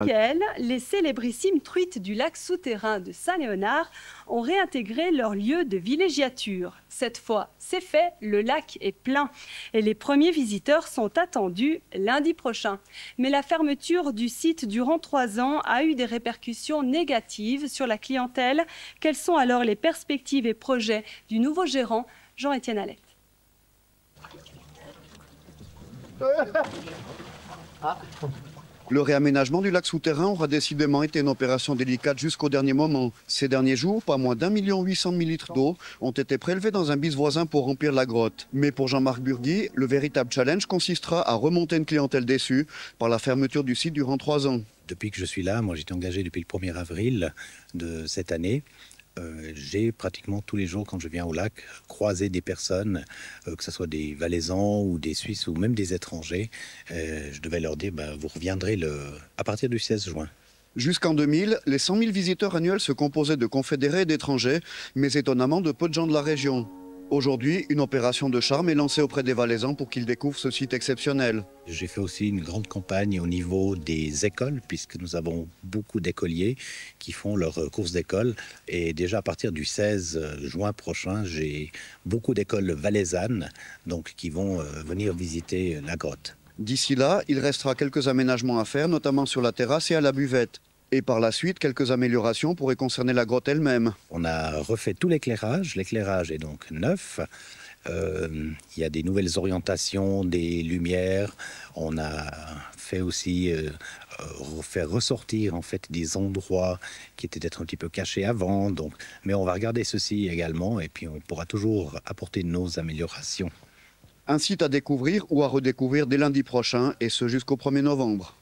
Week-end, les célébrissimes truites du lac souterrain de Saint-Léonard ont réintégré leur lieu de villégiature. Cette fois, c'est fait, le lac est plein et les premiers visiteurs sont attendus lundi prochain. Mais la fermeture du site durant 3 ans a eu des répercussions négatives sur la clientèle. Quelles sont alors les perspectives et projets du nouveau gérant, Jean-Étienne Allette? Le réaménagement du lac souterrain aura décidément été une opération délicate jusqu'au dernier moment. Ces derniers jours, pas moins d'1,8 million litres d'eau ont été prélevés dans un bis voisin pour remplir la grotte. Mais pour Jean-Marc Burgui, le véritable challenge consistera à remonter une clientèle déçue par la fermeture du site durant 3 ans. Depuis que je suis là, moi j'étais engagé depuis le 1er avril de cette année. J'ai pratiquement tous les jours, quand je viens au lac, croisé des personnes, que ce soit des Valaisans ou des Suisses ou même des étrangers. Je devais leur dire, vous reviendrez à partir du 16 juin. Jusqu'en 2000, les 100 000 visiteurs annuels se composaient de confédérés et d'étrangers, mais étonnamment de peu de gens de la région. Aujourd'hui, une opération de charme est lancée auprès des Valaisans pour qu'ils découvrent ce site exceptionnel. J'ai fait aussi une grande campagne au niveau des écoles, puisque nous avons beaucoup d'écoliers qui font leurs courses d'école. Et déjà à partir du 16 juin prochain, j'ai beaucoup d'écoles valaisannes donc, qui vont venir visiter la grotte. D'ici là, il restera quelques aménagements à faire, notamment sur la terrasse et à la buvette. Et par la suite, quelques améliorations pourraient concerner la grotte elle-même. On a refait tout l'éclairage. L'éclairage est donc neuf. Il y a des nouvelles orientations, des lumières. On a fait aussi faire ressortir en fait des endroits qui étaient peut-être un petit peu cachés avant. Donc, mais on va regarder ceci également et puis on pourra toujours apporter nos améliorations. Un site à découvrir ou à redécouvrir dès lundi prochain, et ce jusqu'au 1er novembre.